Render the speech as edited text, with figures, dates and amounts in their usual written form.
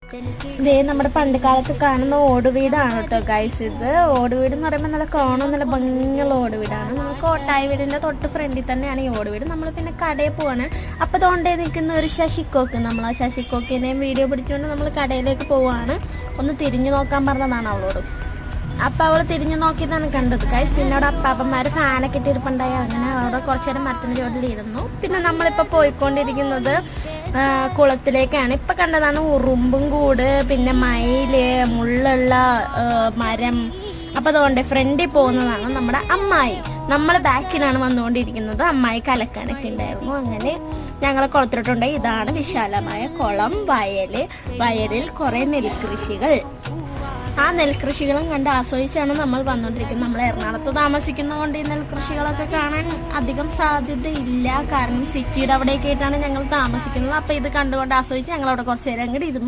ഇതേ നമ്മുടെ പണ്ട് കാലത്ത് കാണുന്ന ഓടുവീടാണ് കേട്ടോ ഗൈസ്. ഇത് ഓടുവീട് എന്ന് പറയുമ്പോൾ നല്ല കാണാൻ നല്ല ഭംഗിയുള്ള ഓടുവീടാണ്. നമുക്ക് കോട്ടായി വീടിന്റെ തൊട്ട് ഫ്രണ്ടിൽ തന്നെയാണ് ഈ ഓടുവീട്. നമ്മൾ പിന്നെ കടയിൽ പോവാണ്. അപ്പൊ തോണ്ടേ നിൽക്കുന്ന ഒരു ശശിക്കോക്ക്, നമ്മൾ ആ ശശിക്കോക്കിനെയും വീഡിയോ പിടിച്ചുകൊണ്ട് നമ്മൾ കടയിലേക്ക് പോവാണ്. ഒന്ന് തിരിഞ്ഞു നോക്കാൻ പറഞ്ഞതാണ് അവളോട്. അപ്പൊ അവള് തിരിഞ്ഞു നോക്കിയതാണ് കണ്ടത് ഗൈസ്. പിന്നെ അവിടെ അപ്പാപ്പന്മാര് ഫാനൊക്കെ ഇട്ടിരിപ്പുണ്ടായി. അങ്ങനെ അവിടെ കുറച്ചു നേരം മരത്തിന് ചോട്ടിലിരുന്നു. പിന്നെ നമ്മളിപ്പോ പോയിക്കൊണ്ടിരിക്കുന്നത് കുളത്തിലേക്കാണ്. ഇപ്പൊ കണ്ടതാണ് ഉറുമ്പും കൂട്, പിന്നെ മയില്, മുള്ളുള്ള മരം. അപ്പൊ അതുകൊണ്ട് ഫ്രണ്ടിൽ പോകുന്നതാണ് നമ്മുടെ അമ്മായി. നമ്മൾ ബാക്കിലാണ് വന്നുകൊണ്ടിരിക്കുന്നത്. അമ്മായി കലക്കാനൊക്കെ ഉണ്ടായിരുന്നു. അങ്ങനെ ഞങ്ങളെ കുളത്തിലോട്ടുണ്ടായി. ഇതാണ് വിശാലമായ കുളം, വയലിൽ കുറെ നെൽകൃഷികൾ. ആ നെൽകൃഷികളും കണ്ട് ആസ്വദിച്ചാണ് നമ്മൾ വന്നുകൊണ്ടിരിക്കുന്നത്. നമ്മൾ എറണാകുളത്ത് താമസിക്കുന്നതുകൊണ്ട് ഈ നെൽകൃഷികളൊക്കെ കാണാൻ അധികം സാധ്യതയില്ല. കാരണം സിറ്റിയുടെ അവിടെയൊക്കെ ആയിട്ടാണ് ഞങ്ങൾ താമസിക്കുന്നത്. അപ്പൊ ഇത് കണ്ടുകൊണ്ട് ആസ്വദിച്ച് ഞങ്ങൾ അവിടെ കുറച്ചു നേരം അങ്ങോട്ട് ഇരുന്നു.